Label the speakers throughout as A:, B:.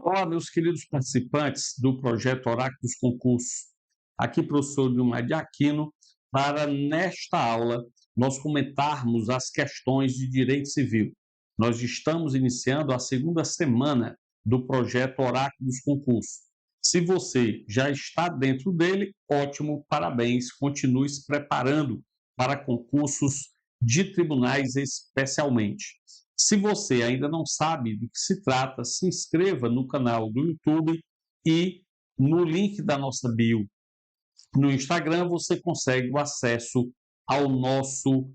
A: Olá, meus queridos participantes do projeto Oráculo dos Concursos. Aqui, professor Dilmar de Aquino, para nesta aula nós comentarmos as questões de direito civil. Nós estamos iniciando a segunda semana do projeto Oráculo dos Concursos. Se você já está dentro dele, ótimo, parabéns, continue se preparando para concursos de tribunais especialmente. Se você ainda não sabe do que se trata, se inscreva no canal do YouTube e no link da nossa bio no Instagram você consegue o acesso ao nosso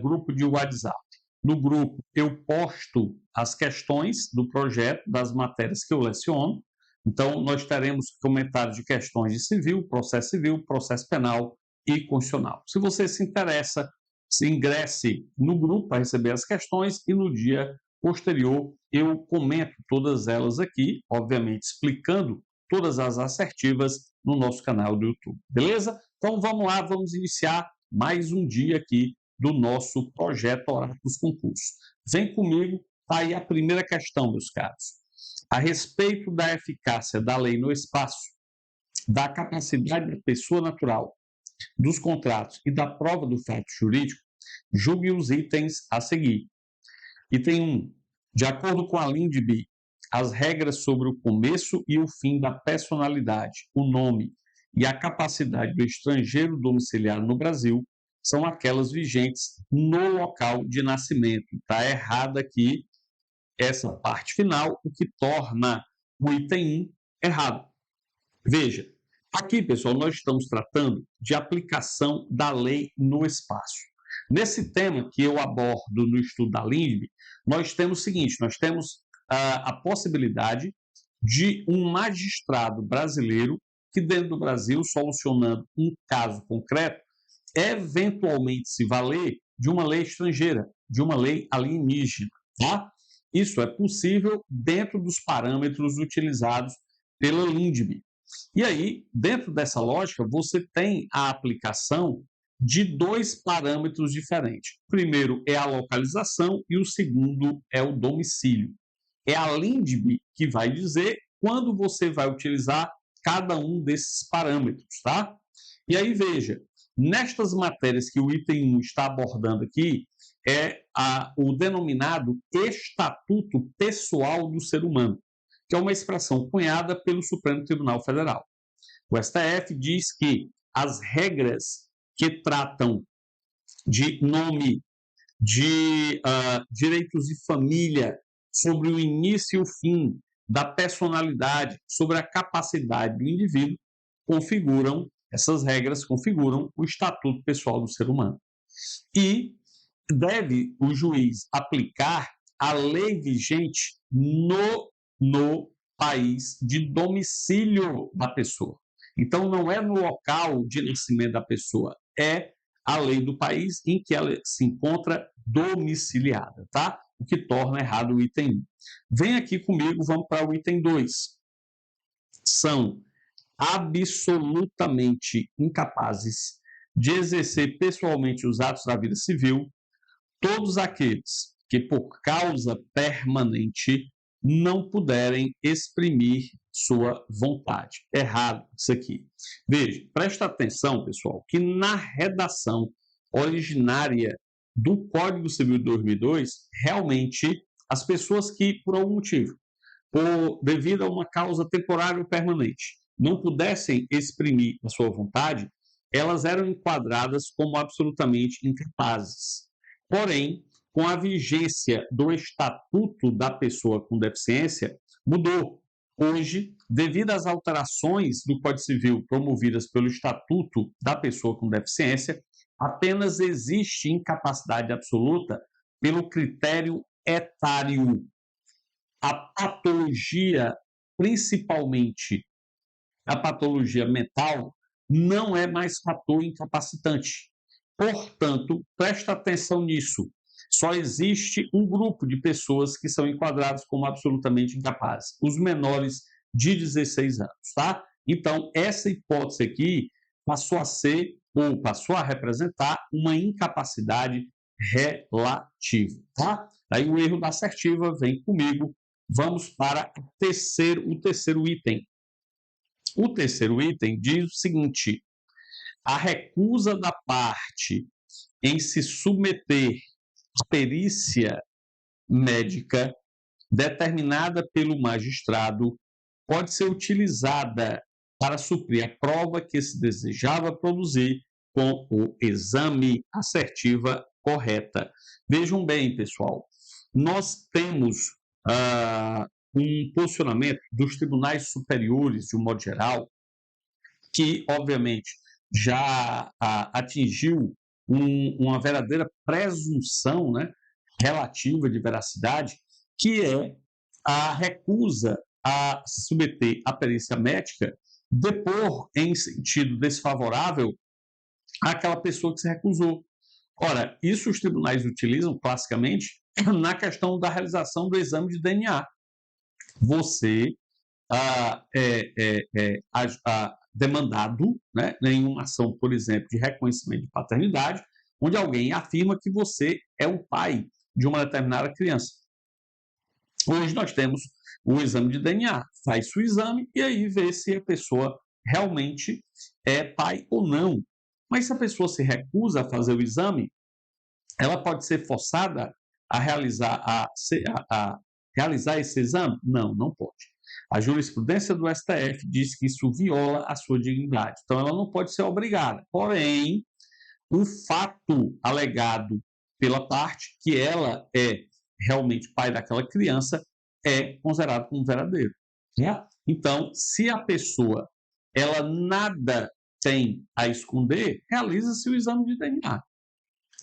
A: grupo de WhatsApp. No grupo eu posto as questões do projeto, das matérias que eu leciono. Então, nós teremos comentários de questões de civil, processo penal e constitucional. Se você se interessa, se ingresse no grupo para receber as questões e no dia posterior eu comento todas elas aqui, obviamente explicando todas as assertivas no nosso canal do YouTube, beleza? Então vamos lá, vamos iniciar mais um dia aqui do nosso projeto Oráculo dos Concursos. Vem comigo, tá aí a primeira questão, meus caros. A respeito da eficácia da lei no espaço, da capacidade da pessoa natural, dos contratos e da prova do fato jurídico, julgue os itens a seguir. Item 1. De acordo com a LINDB, as regras sobre o começo e o fim da personalidade, o nome e a capacidade do estrangeiro domiciliado no Brasil são aquelas vigentes no local de nascimento. Está errada aqui essa parte final, o que torna o item 1 errado. Veja, aqui, pessoal, nós estamos tratando de aplicação da lei no espaço. Nesse tema que eu abordo no estudo da LINDB, nós temos o seguinte, nós temos a possibilidade de um magistrado brasileiro que dentro do Brasil, solucionando um caso concreto, eventualmente se valer de uma lei estrangeira, de uma lei alienígena, tá? Isso é possível dentro dos parâmetros utilizados pela LINDB. E aí, dentro dessa lógica, você tem a aplicação de dois parâmetros diferentes. O primeiro é a localização e o segundo é o domicílio. É a LINDB que vai dizer quando você vai utilizar cada um desses parâmetros, tá? E aí, veja, nestas matérias que o item 1 está abordando aqui, é o denominado Estatuto Pessoal do Ser Humano, que é uma expressão cunhada pelo Supremo Tribunal Federal. O STF diz que as regras que tratam de nome, de direitos de família, sobre o início e o fim da personalidade, sobre a capacidade do indivíduo, essas regras configuram o Estatuto Pessoal do Ser Humano. E deve o juiz aplicar a lei vigente no país de domicílio da pessoa. Então, não é no local de nascimento da pessoa, é a lei do país em que ela se encontra domiciliada, tá? O que torna errado o item 1. Vem aqui comigo, vamos para o item 2. São absolutamente incapazes de exercer pessoalmente os atos da vida civil todos aqueles que, por causa permanente, não puderem exprimir sua vontade. Errado isso aqui. Veja, presta atenção, pessoal, que na redação originária do Código Civil de 2002, realmente, as pessoas que, por algum motivo, devido a uma causa temporária ou permanente, não pudessem exprimir a sua vontade, elas eram enquadradas como absolutamente incapazes. Porém, com a vigência do Estatuto da Pessoa com Deficiência, mudou. Hoje, devido às alterações do Código Civil promovidas pelo Estatuto da Pessoa com Deficiência, apenas existe incapacidade absoluta pelo critério etário. A patologia, principalmente a patologia mental, não é mais fator incapacitante. Portanto, presta atenção nisso. Só existe um grupo de pessoas que são enquadradas como absolutamente incapazes, os menores de 16 anos, tá? Então, essa hipótese aqui passou a ser, ou passou a representar, uma incapacidade relativa, tá? Daí o erro da assertiva vem comigo, vamos para o terceiro item. O terceiro item diz o seguinte: a recusa da parte em se submeter à perícia médica determinada pelo magistrado pode ser utilizada para suprir a prova que se desejava produzir com o exame assertiva correta. Vejam bem, pessoal, nós temos um posicionamento dos tribunais superiores, de um modo geral, que, obviamente, já atingiu uma verdadeira presunção, né, relativa de veracidade, que é a recusa a submeter à perícia médica, depor em sentido desfavorável àquela pessoa que se recusou. Ora, isso os tribunais utilizam classicamente na questão da realização do exame de DNA. Você demandado, né, em uma ação, por exemplo, de reconhecimento de paternidade, onde alguém afirma que você é o pai de uma determinada criança. Hoje nós temos o exame de DNA, faz o exame e aí vê se a pessoa realmente é pai ou não. Mas se a pessoa se recusa a fazer o exame, ela pode ser forçada a realizar esse exame? Não, não pode. A jurisprudência do STF diz que isso viola a sua dignidade. Então, ela não pode ser obrigada. Porém, o fato alegado pela parte que ela é realmente pai daquela criança é considerado como verdadeiro. Né? Então, se a pessoa ela nada tem a esconder, realiza-se o exame de DNA.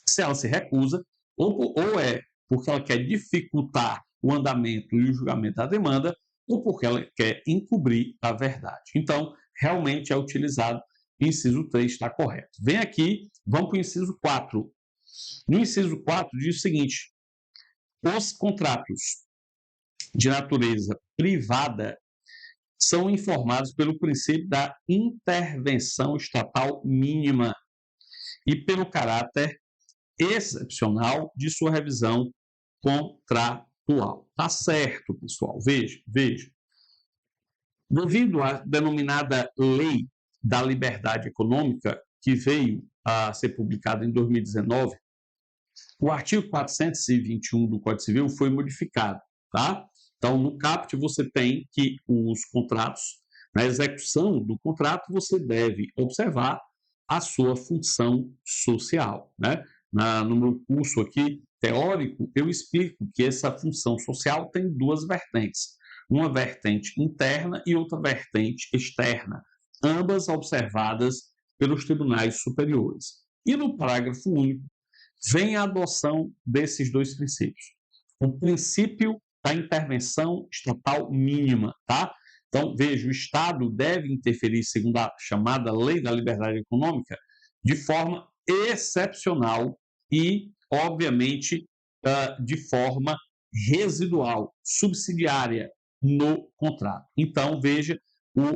A: Se ela se recusa, ou é porque ela quer dificultar o andamento e o julgamento da demanda, ou porque ela quer encobrir a verdade. Então, realmente é utilizado. Inciso 3 está correto. Vem aqui, vamos para o inciso 4. No inciso 4 diz o seguinte: os contratos de natureza privada são informados pelo princípio da intervenção estatal mínima e pelo caráter excepcional de sua revisão contratual. Tá certo, pessoal. Veja. Devido à denominada Lei da Liberdade Econômica, que veio a ser publicada em 2019, o artigo 421 do Código Civil foi modificado, tá? Então, no caput, você tem que os contratos, na execução do contrato, você deve observar a sua função social, né? No meu curso aqui, teórico, eu explico que essa função social tem duas vertentes. Uma vertente interna e outra vertente externa, ambas observadas pelos tribunais superiores. E no parágrafo único, vem a adoção desses dois princípios. O princípio da intervenção estatal mínima, tá? Então, veja, o Estado deve interferir, segundo a chamada Lei da Liberdade Econômica, de forma excepcional e, obviamente, de forma residual, subsidiária no contrato. Então, veja,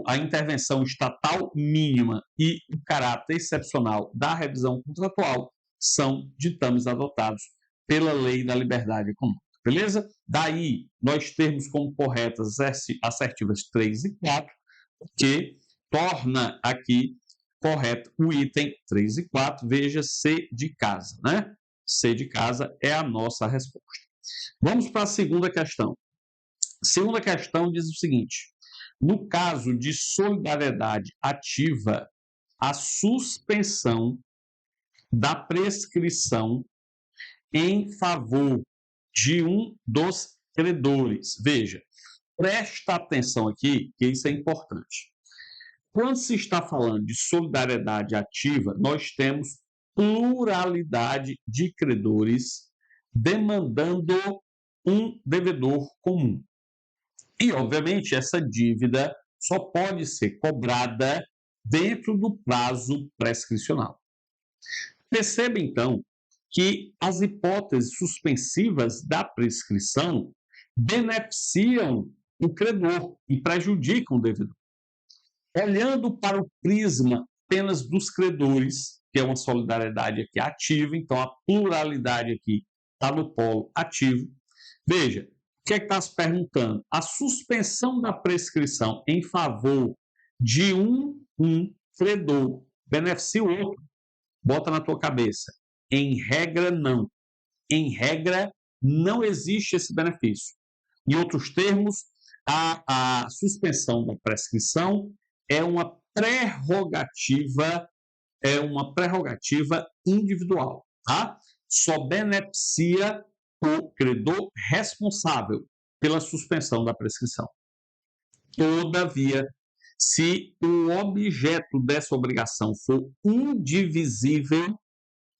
A: a intervenção estatal mínima e o caráter excepcional da revisão contratual são ditames adotados pela Lei da Liberdade Econômica. Beleza? Daí, nós temos como corretas assertivas 3 e 4, que torna aqui correto o item 3 e 4. Veja, C de casa, né? C de casa é a nossa resposta. Vamos para a segunda questão. A segunda questão diz o seguinte: no caso de solidariedade ativa, a suspensão da prescrição em favor de um dos credores. Veja, presta atenção aqui, que isso é importante. Quando se está falando de solidariedade ativa, nós temos pluralidade de credores demandando um devedor comum. E, obviamente, essa dívida só pode ser cobrada dentro do prazo prescricional. Perceba, então, que as hipóteses suspensivas da prescrição beneficiam o credor e prejudicam o devedor. Olhando para o prisma apenas dos credores, que é uma solidariedade aqui ativa, então a pluralidade aqui está no polo ativo. Veja, que é que está se perguntando? A suspensão da prescrição em favor de um credor beneficia o outro? Bota na tua cabeça. Em regra, não. Em regra, não existe esse benefício. Em outros termos, a suspensão da prescrição é uma prerrogativa, individual, tá? Só beneficia o credor responsável pela suspensão da prescrição. Todavia, se o objeto dessa obrigação for indivisível,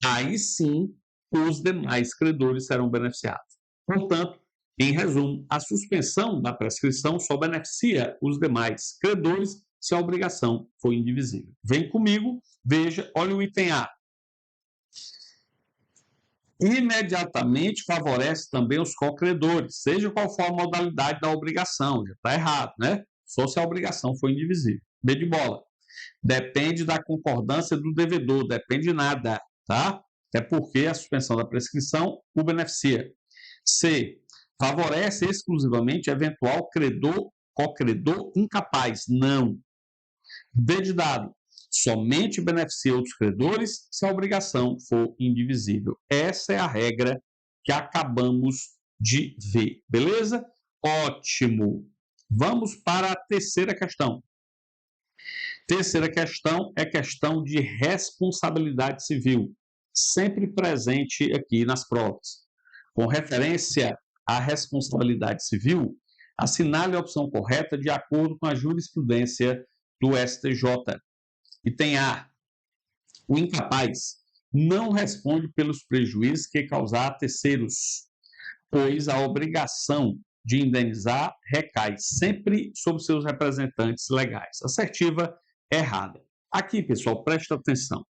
A: aí sim os demais credores serão beneficiados. Portanto, em resumo, a suspensão da prescrição só beneficia os demais credores se a obrigação for indivisível. Vem comigo, veja, olha o item A. Imediatamente favorece também os cocredores, seja qual for a modalidade da obrigação, já está errado, né? Só se a obrigação for indivisível. B de bola. Depende da concordância do devedor, depende de nada, tá? Até porque a suspensão da prescrição o beneficia. C. Favorece exclusivamente eventual credor, cocredor incapaz. Não. D de dado. Somente beneficia outros credores se a obrigação for indivisível. Essa é a regra que acabamos de ver. Beleza? Ótimo. Vamos para a terceira questão. Terceira questão é questão de responsabilidade civil, sempre presente aqui nas provas. Com referência à responsabilidade civil, assinale a opção correta de acordo com a jurisprudência do STJ. Item A. O incapaz não responde pelos prejuízos que causar a terceiros, pois a obrigação de indenizar recai sempre sobre seus representantes legais. Assertiva errada. Aqui, pessoal, presta atenção.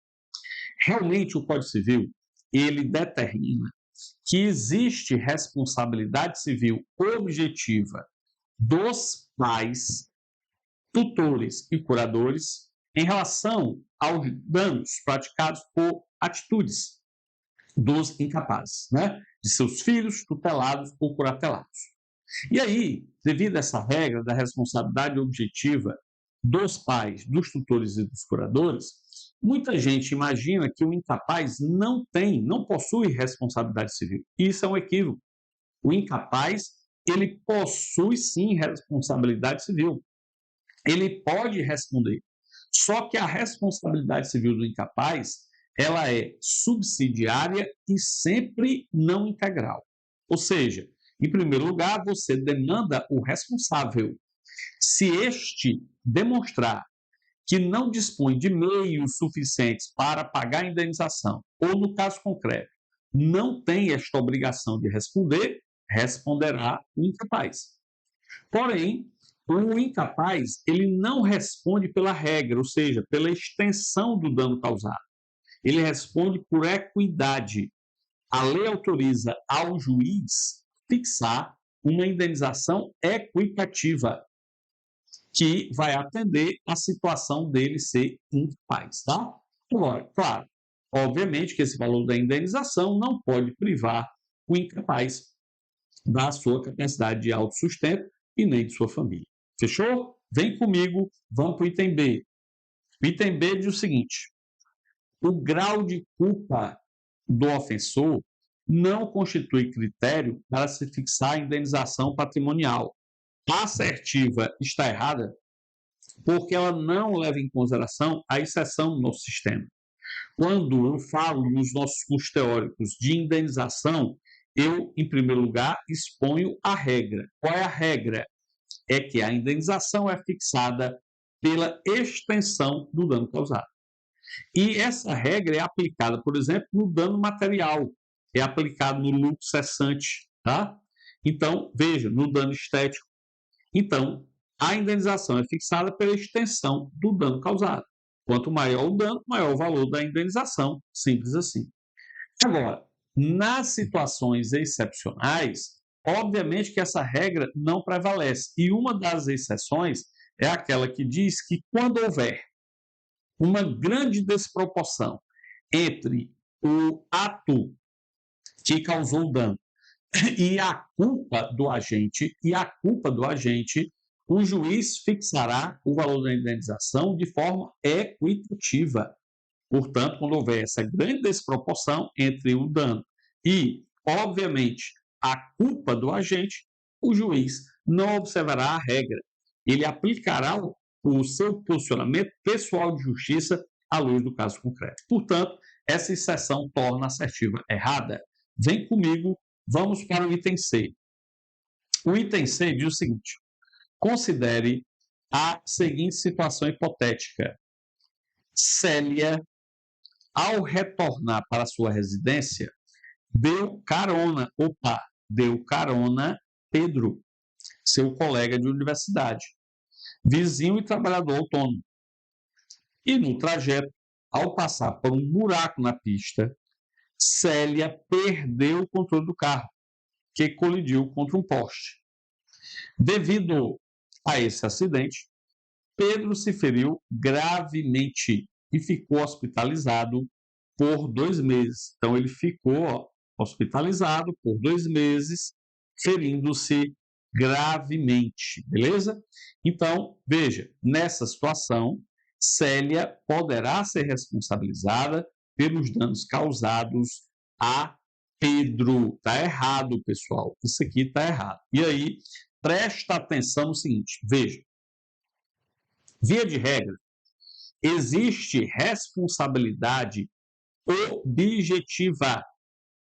A: Realmente o Código Civil, ele determina que existe responsabilidade civil objetiva dos pais, tutores e curadores em relação aos danos praticados por atitudes dos incapazes, né? De seus filhos tutelados ou curatelados. E aí, devido a essa regra da responsabilidade objetiva dos pais, dos tutores e dos curadores, muita gente imagina que o incapaz não possui responsabilidade civil. Isso é um equívoco. O incapaz, ele possui sim responsabilidade civil. Ele pode responder. Só que a responsabilidade civil do incapaz, ela é subsidiária e sempre não integral. Ou seja, em primeiro lugar, você demanda o responsável. Se este demonstrar que não dispõe de meios suficientes para pagar a indenização, ou no caso concreto, não tem esta obrigação de responder, responderá o incapaz. Porém, o incapaz, ele não responde pela regra, ou seja, pela extensão do dano causado. Ele responde por equidade. A lei autoriza ao juiz fixar uma indenização equitativa, que vai atender a situação dele ser incapaz, tá? Agora, claro, obviamente que esse valor da indenização não pode privar o incapaz da sua capacidade de autossustento e nem de sua família. Fechou? Vem comigo, vamos para o item B. O item B diz o seguinte: o grau de culpa do ofensor não constitui critério para se fixar a indenização patrimonial. A assertiva está errada porque ela não leva em consideração a exceção do nosso sistema. Quando eu falo nos nossos cursos teóricos de indenização, eu, em primeiro lugar, exponho a regra. Qual é a regra? É que a indenização é fixada pela extensão do dano causado. E essa regra é aplicada, por exemplo, no dano material, é aplicada no lucro cessante, tá? Então, veja, no dano estético. Então, a indenização é fixada pela extensão do dano causado. Quanto maior o dano, maior o valor da indenização, simples assim. Agora, nas situações excepcionais, obviamente que essa regra não prevalece. E uma das exceções é aquela que diz que quando houver uma grande desproporção entre o ato que causou o dano e a culpa do agente, o juiz fixará o valor da indenização de forma equitativa. Portanto, quando houver essa grande desproporção entre o dano e, obviamente, a culpa do agente, o juiz não observará a regra. Ele aplicará o seu posicionamento pessoal de justiça à luz do caso concreto. Portanto, essa exceção torna a assertiva errada. Vem comigo, vamos para o item C. O item C diz o seguinte: considere a seguinte situação hipotética. Célia, ao retornar para sua residência, deu carona Pedro, seu colega de universidade, vizinho e trabalhador autônomo. E no trajeto, ao passar por um buraco na pista, Célia perdeu o controle do carro, que colidiu contra um poste. Devido a esse acidente, Pedro se feriu gravemente e ficou hospitalizado por 2 meses. Então, ele ficou hospitalizado por 2 meses, ferindo-se gravemente, beleza? Então, veja, nessa situação, Célia poderá ser responsabilizada pelos danos causados a Pedro. Está errado, pessoal. Isso aqui está errado. E aí, presta atenção no seguinte, veja. Via de regra, existe responsabilidade objetiva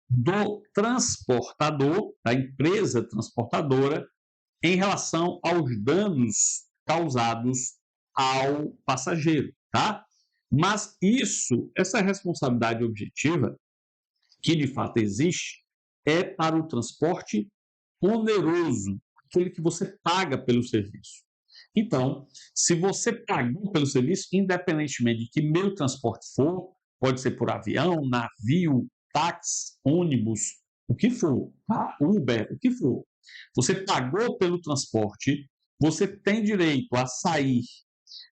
A: do transportador, da empresa transportadora, em relação aos danos causados ao passageiro, tá? Mas essa responsabilidade objetiva, que de fato existe, é para o transporte oneroso, aquele que você paga pelo serviço. Então, se você pagou pelo serviço, independentemente de que meio de transporte for, pode ser por avião, navio, táxi, ônibus, o que for, tá? Uber, o que for. Você pagou pelo transporte, você tem direito a sair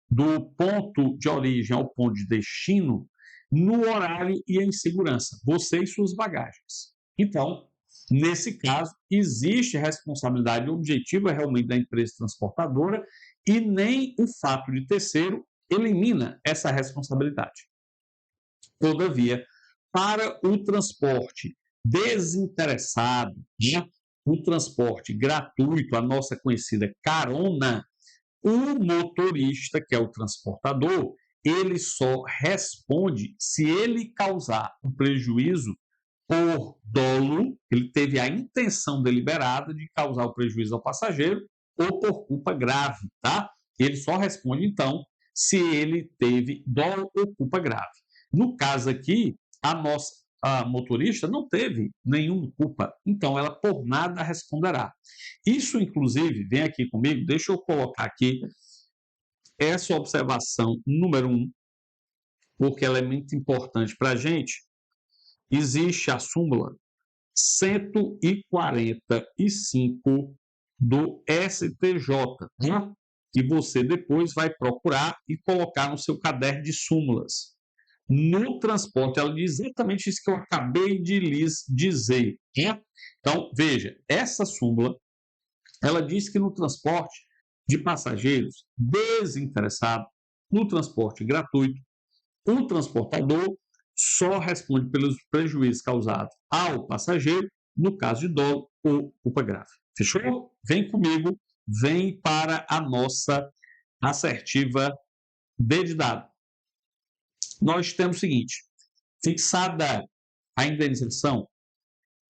A: do ponto de origem ao ponto de destino no horário e em segurança, você e suas bagagens. Então, nesse caso, existe responsabilidade objetiva realmente da empresa transportadora e nem o fato de terceiro elimina essa responsabilidade. Todavia, para o transporte desinteressado, né, o transporte gratuito, a nossa conhecida carona, o motorista, que é o transportador, ele só responde se ele causar um prejuízo por dolo, ele teve a intenção deliberada de causar o prejuízo ao passageiro, ou por culpa grave, tá? Ele só responde, então, se ele teve dolo ou culpa grave. No caso aqui, a motorista não teve nenhuma culpa, então ela por nada responderá. Isso, inclusive, vem aqui comigo, deixa eu colocar aqui essa observação número 1, porque ela é muito importante para a gente. Existe a súmula 145 do STJ, né? Que você depois vai procurar e colocar no seu caderno de súmulas. No transporte, ela diz exatamente isso que eu acabei de lhes dizer. Né? Então, veja, essa súmula, ela diz que no transporte de passageiros desinteressado, no transporte gratuito, o transportador só responde pelos prejuízos causados ao passageiro no caso de dolo ou culpa grave. Fechou? Vem comigo, vem para a nossa assertiva D de dado. Nós temos o seguinte, fixada a indenização,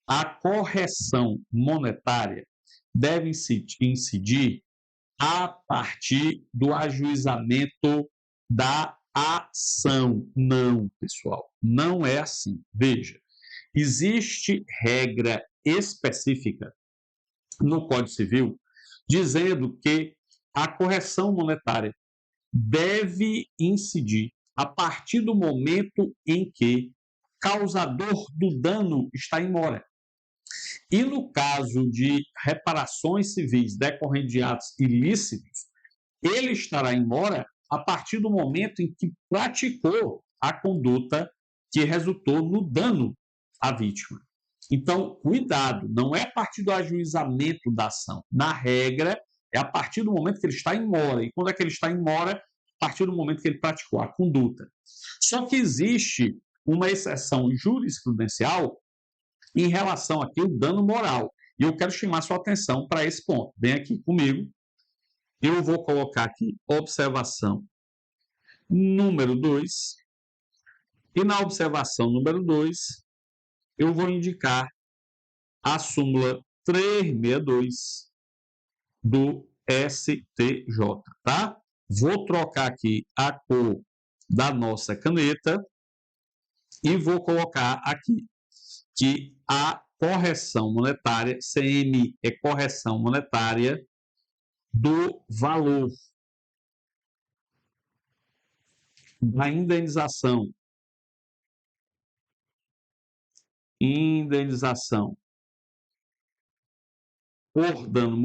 A: a correção monetária deve incidir a partir do ajuizamento da ação. Não, pessoal, não é assim. Veja, existe regra específica no Código Civil dizendo que a correção monetária deve incidir a partir do momento em que o causador do dano está em mora. E no caso de reparações civis decorrentes de atos ilícitos, ele estará em mora a partir do momento em que praticou a conduta que resultou no dano à vítima. Então, cuidado, não é a partir do ajuizamento da ação. Na regra, é a partir do momento que ele está em mora. E quando é que ele está em mora? A partir do momento que ele praticou a conduta. Só que existe uma exceção jurisprudencial em relação aqui ao dano moral. E eu quero chamar sua atenção para esse ponto. Vem aqui comigo. Eu vou colocar aqui observação número 2. E na observação número 2, eu vou indicar a súmula 362 do STJ, tá? Vou trocar aqui a cor da nossa caneta e vou colocar aqui que a correção monetária, CM é correção monetária do valor da indenização por dano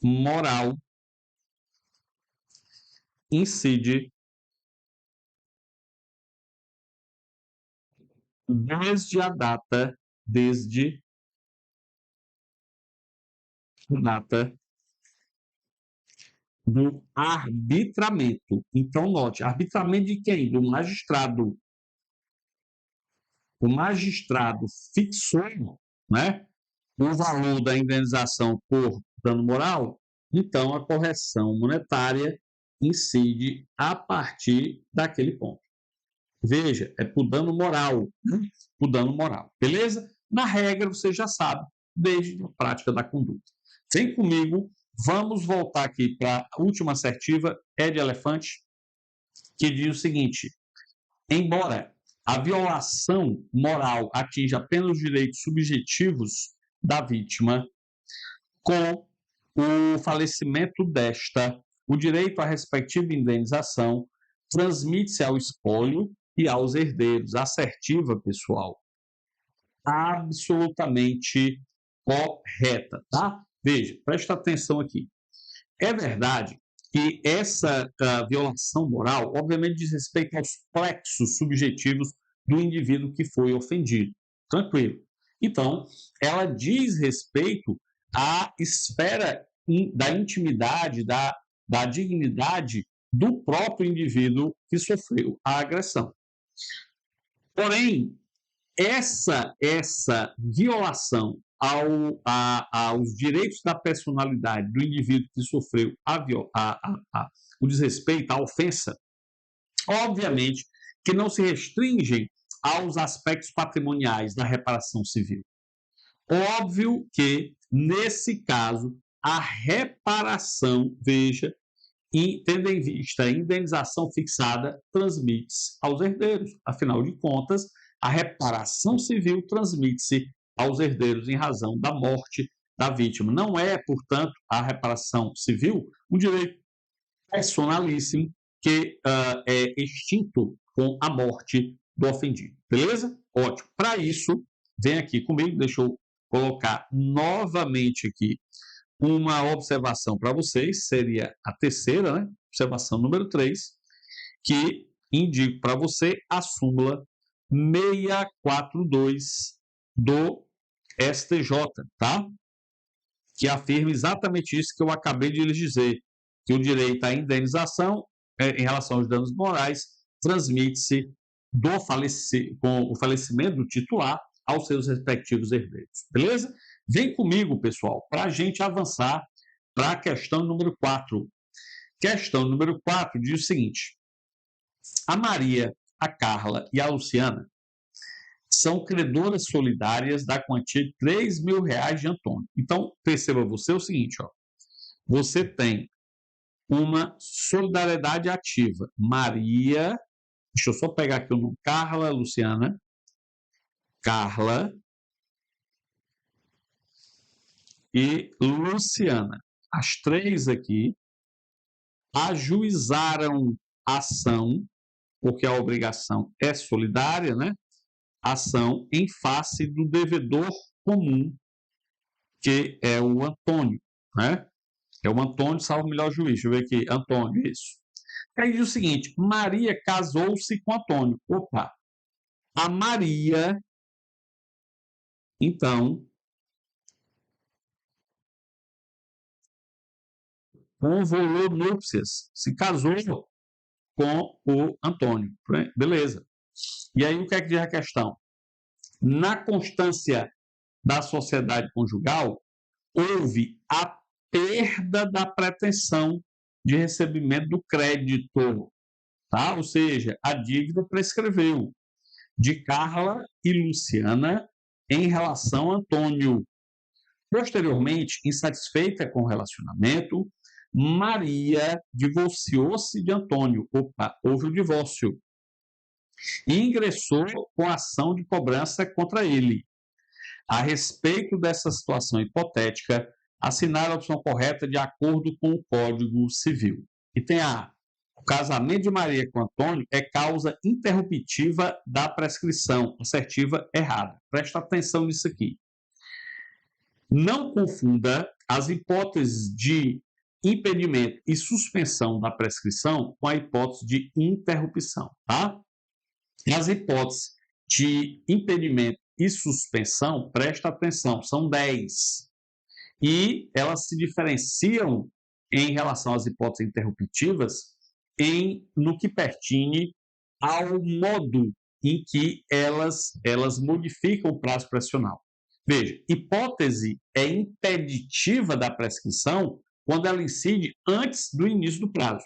A: moral, incide desde a data do arbitramento. Então, note, arbitramento de quem? Do magistrado. O magistrado fixou, né, o valor da indenização por dano moral, então a correção monetária incide a partir daquele ponto. Veja, é por dano moral, né? Por dano moral, beleza? Na regra, você já sabe, desde a prática da conduta. Vem comigo, vamos voltar aqui para a última assertiva, é de elefante, que diz o seguinte: embora a violação moral atinja apenas os direitos subjetivos da vítima, com o falecimento desta, o direito à respectiva indenização transmite-se ao espólio e aos herdeiros. Assertiva, pessoal, absolutamente correta, tá? Veja, presta atenção aqui. É verdade que essa violação moral, obviamente, diz respeito aos plexos subjetivos do indivíduo que foi ofendido. Tranquilo. Então, ela diz respeito à esfera da intimidade, da dignidade do próprio indivíduo que sofreu a agressão. Porém, essa violação aos direitos da personalidade do indivíduo que sofreu o desrespeito, a ofensa, obviamente que não se restringem aos aspectos patrimoniais da reparação civil. Óbvio que, nesse caso, a reparação, veja, tendo em vista a indenização fixada, transmite-se aos herdeiros. Afinal de contas, a reparação civil transmite-se aos herdeiros em razão da morte da vítima. Não é, portanto, a reparação civil um direito personalíssimo que é extinto com a morte do ofendido. Beleza? Ótimo. Para isso, vem aqui comigo, deixa eu colocar novamente aqui uma observação para vocês, seria a terceira, né? Observação número 3, que indico para você a súmula 642 do STJ, tá? Que afirma exatamente isso que eu acabei de lhes dizer, que o direito à indenização em relação aos danos morais transmite-se com o falecimento do titular aos seus respectivos herdeiros. Beleza? Vem comigo, pessoal, para a gente avançar para a questão número 4. Questão número 4 diz o seguinte: a Maria, a Carla e a Luciana são credoras solidárias da quantia de R$3.000 de Antônio. Então, perceba você o seguinte, ó, você tem uma solidariedade ativa. Maria, deixa eu só pegar aqui o nome, Carla, Luciana, Carla e Luciana. As três aqui ajuizaram ação, porque a obrigação é solidária, né? Ação em face do devedor comum, que é o Antônio, né? É o Antônio, salvo o melhor juiz. Deixa eu ver aqui. Antônio, isso. Aí diz o seguinte: Maria casou-se com Antônio. Opa! A Maria, então, convolou núpcias, se casou com o Antônio. Beleza. E aí o que é que diz a questão? Na constância da sociedade conjugal, houve a perda da pretensão de recebimento do crédito, tá? Ou seja, a dívida prescreveu de Carla e Luciana em relação a Antônio. Posteriormente, insatisfeita com o relacionamento, Maria divorciou-se de Antônio. Opa, houve o divórcio. E ingressou com ação de cobrança contra ele. A respeito dessa situação hipotética, assinar a opção correta de acordo com o Código Civil. E tem a: o casamento de Maria com Antônio é causa interruptiva da prescrição, assertiva errada. Presta atenção nisso aqui. Não confunda as hipóteses de impedimento e suspensão da prescrição com a hipótese de interrupção, tá? As hipóteses de impedimento e suspensão, presta atenção, são 10. E elas se diferenciam em relação às hipóteses interruptivas no que pertine ao modo em que elas modificam o prazo prescricional. Veja, hipótese é impeditiva da prescrição quando ela incide antes do início do prazo.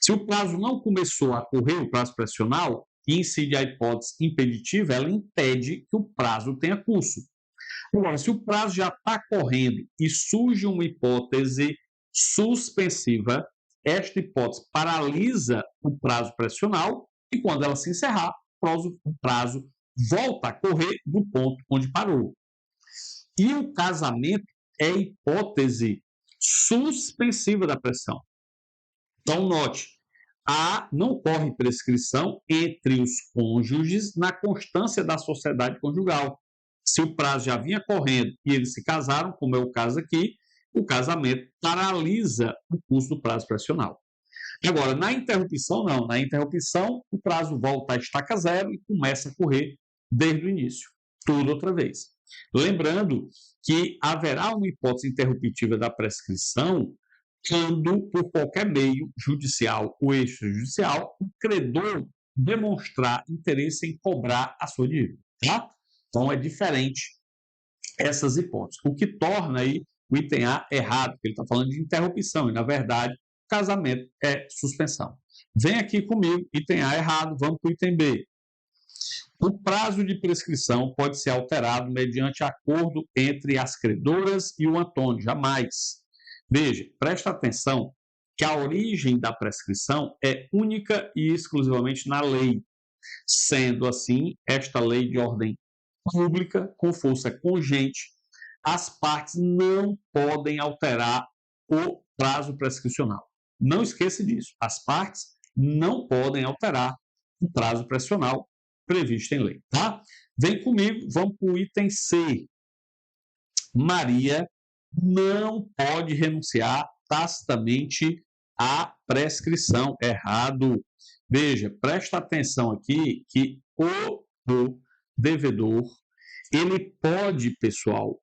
A: Se o prazo não começou a correr, o prazo prescricional, e incide a hipótese impeditiva, ela impede que o prazo tenha curso. Agora, se o prazo já está correndo e surge uma hipótese suspensiva, esta hipótese paralisa o prazo prescricional e, quando ela se encerrar, o prazo volta a correr do ponto onde parou. E o casamento é hipótese suspensiva da prescrição. Então, note, não ocorre prescrição entre os cônjuges na constância da sociedade conjugal. Se o prazo já vinha correndo e eles se casaram, como é o caso aqui, o casamento paralisa o curso do prazo prescricional. Agora, na interrupção, não. Na interrupção, o prazo volta à estaca zero e começa a correr desde o início. Tudo outra vez. Lembrando que haverá uma hipótese interruptiva da prescrição quando, por qualquer meio, judicial ou extrajudicial, o credor demonstrar interesse em cobrar a sua dívida. Tá? Então, é diferente essas hipóteses. O que torna aí o item A errado, porque ele está falando de interrupção, e, na verdade, casamento é suspensão. Vem aqui comigo, item A errado, vamos para o item B. O prazo de prescrição pode ser alterado mediante acordo entre as credoras e o Antônio, jamais. Veja, presta atenção que a origem da prescrição é única e exclusivamente na lei. Sendo assim, esta lei de ordem pública, com força congente, as partes não podem alterar o prazo prescricional. Não esqueça disso. As partes não podem alterar o prazo prescricional previsto em lei, tá? Vem comigo, vamos para o item C. Maria não pode renunciar tacitamente à prescrição. Errado. Veja, presta atenção aqui que o devedor, ele pode, pessoal,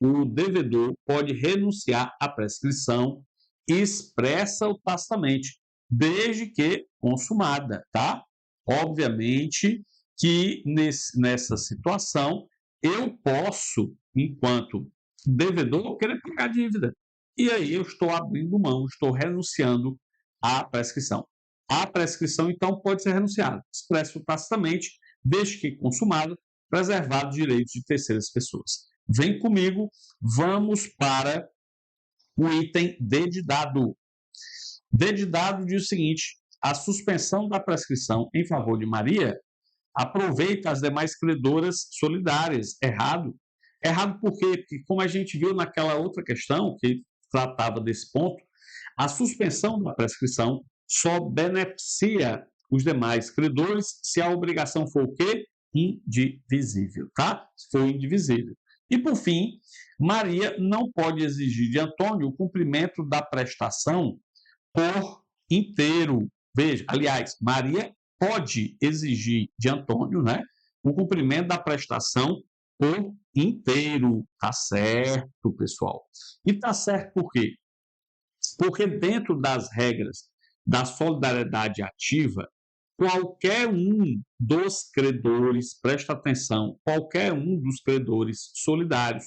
A: o devedor pode renunciar à prescrição expressa ou tacitamente, desde que consumada, tá? Obviamente que nessa situação eu posso, enquanto devedor, querer pagar a dívida. E aí eu estou abrindo mão, estou renunciando à prescrição. A prescrição, então, pode ser renunciada, expressa ou tacitamente, desde que consumada, preservado os direitos de terceiras pessoas. Vem comigo, vamos para o item D de dado. D de dado diz o seguinte: a suspensão da prescrição em favor de Maria aproveita as demais credoras solidárias. Errado. Errado por quê? Porque, como a gente viu naquela outra questão, que tratava desse ponto, a suspensão da prescrição só beneficia os demais credores se a obrigação for o quê? Indivisível, tá? Se for indivisível. E, por fim, Maria não pode exigir de Antônio o cumprimento da prestação por inteiro. Veja, aliás, Maria pode exigir de Antônio, né, o cumprimento da prestação por inteiro. Tá certo, pessoal. E tá certo por quê? Porque dentro das regras da solidariedade ativa, qualquer um dos credores, presta atenção, qualquer um dos credores solidários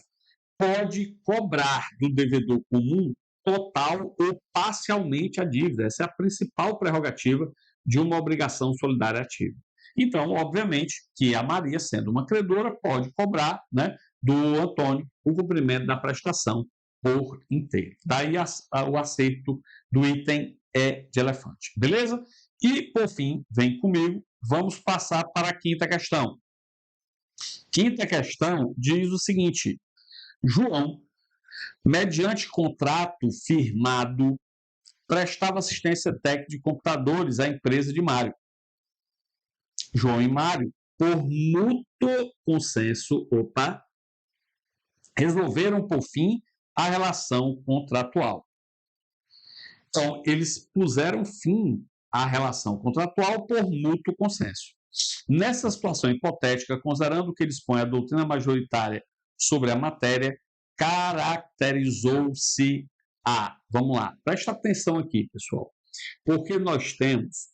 A: pode cobrar do devedor comum total ou parcialmente a dívida. Essa é a principal prerrogativa de uma obrigação solidária ativa. Então, obviamente, que a Maria, sendo uma credora, pode cobrar, né, do Antônio o cumprimento da prestação por inteiro. Daí o acerto do item E de elefante. Beleza? E, por fim, vem comigo, vamos passar para a quinta questão. Quinta questão diz o seguinte: João, mediante contrato firmado, prestava assistência técnica de computadores à empresa de Mário. João e Mário, por mútuo consenso, resolveram, por fim, a relação contratual. Então, eles puseram fim à relação contratual por mútuo consenso. Nessa situação hipotética, considerando que dispõe a doutrina majoritária sobre a matéria, caracterizou-se a... Vamos lá, presta atenção aqui, pessoal, porque nós temos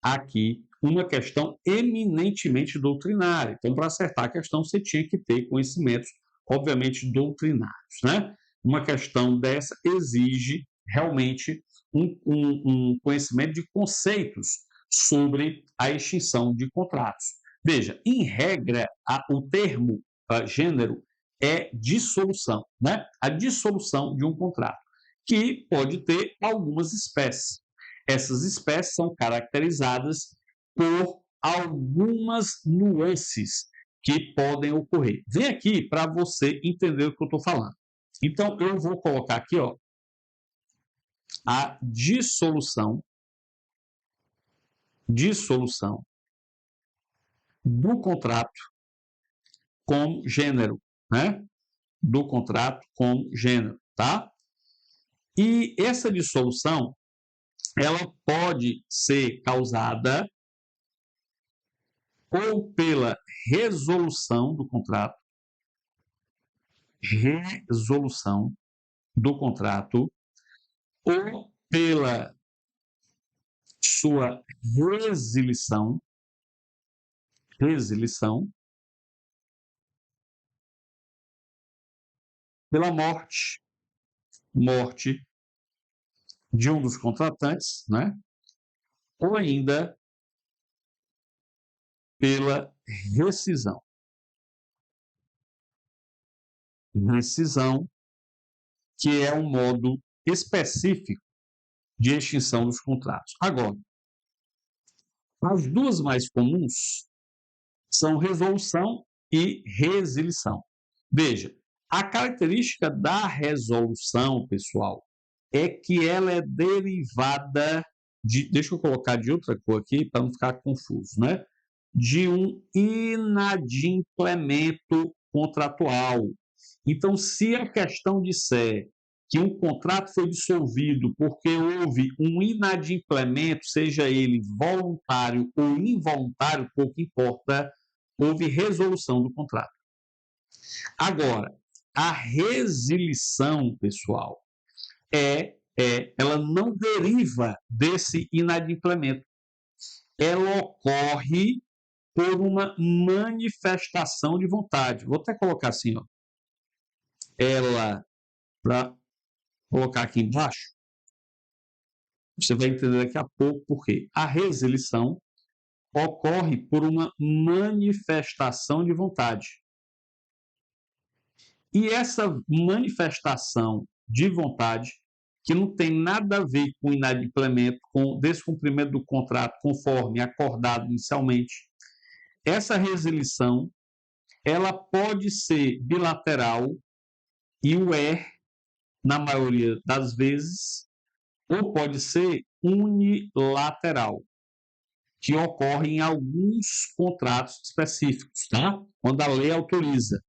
A: aqui uma questão eminentemente doutrinária. Então, para acertar a questão, você tinha que ter conhecimentos, obviamente, doutrinários, né? Uma questão dessa exige realmente um conhecimento de conceitos sobre a extinção de contratos. Veja, em regra, o termo gênero é dissolução, né? A dissolução de um contrato, que pode ter algumas espécies. Essas espécies são caracterizadas por algumas nuances que podem ocorrer. Vem aqui para você entender o que eu estou falando. Então, eu vou colocar aqui, ó, a dissolução do contrato com gênero, né? Do contrato com gênero, tá? E essa dissolução, ela pode ser causada ou pela resolução do contrato, ou pela sua resilição, pela morte de um dos contratantes, né? Ou ainda pela rescisão. Rescisão, que é um modo específico de extinção dos contratos. Agora, as duas mais comuns são resolução e resilição. Veja, a característica da resolução, pessoal, é que ela é derivada de, deixa eu colocar de outra cor aqui para não ficar confuso, né? De um inadimplemento contratual. Então, se a questão disser que um contrato foi dissolvido porque houve um inadimplemento, seja ele voluntário ou involuntário, pouco importa, houve resolução do contrato. Agora, a resilição, pessoal, ela não deriva desse inadimplemento. Ela ocorre por uma manifestação de vontade. Vou até colocar assim, ó. Ela, para colocar aqui embaixo, você vai entender daqui a pouco por quê. A resilição ocorre por uma manifestação de vontade. E essa manifestação de vontade, que não tem nada a ver com inadimplemento, com descumprimento do contrato conforme acordado inicialmente, essa resilição, ela pode ser bilateral, e o é, na maioria das vezes, ou pode ser unilateral, que ocorre em alguns contratos específicos, tá? Quando a lei autoriza.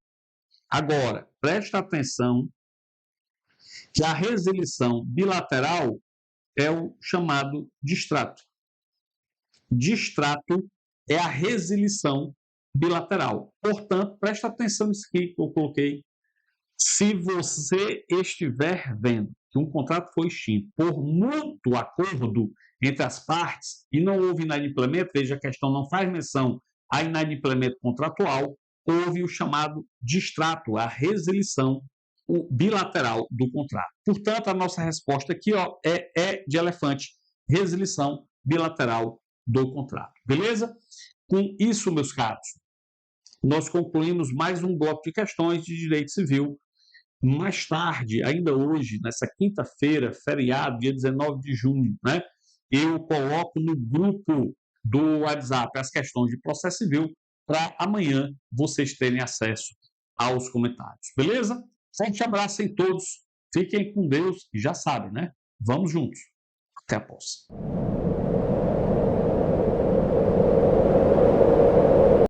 A: Agora, presta atenção que a resilição bilateral é o chamado distrato. Distrato é a resilição bilateral. Portanto, presta atenção nisso aqui que eu coloquei. Se você estiver vendo que um contrato foi extinto por mútuo acordo entre as partes e não houve inadimplemento, veja, a questão não faz menção a inadimplemento contratual, houve o chamado distrato, a resilição bilateral do contrato. Portanto, a nossa resposta aqui é de elefante, resilição bilateral do contrato. Beleza? Com isso, meus caros, nós concluímos mais um bloco de questões de direito civil. Mais tarde, ainda hoje, nessa quinta-feira, feriado, dia 19 de junho, né, eu coloco no grupo do WhatsApp as questões de processo civil para amanhã vocês terem acesso aos comentários. Beleza? Forte abraço em todos. Fiquem com Deus e já sabem, né? Vamos juntos. Até a próxima.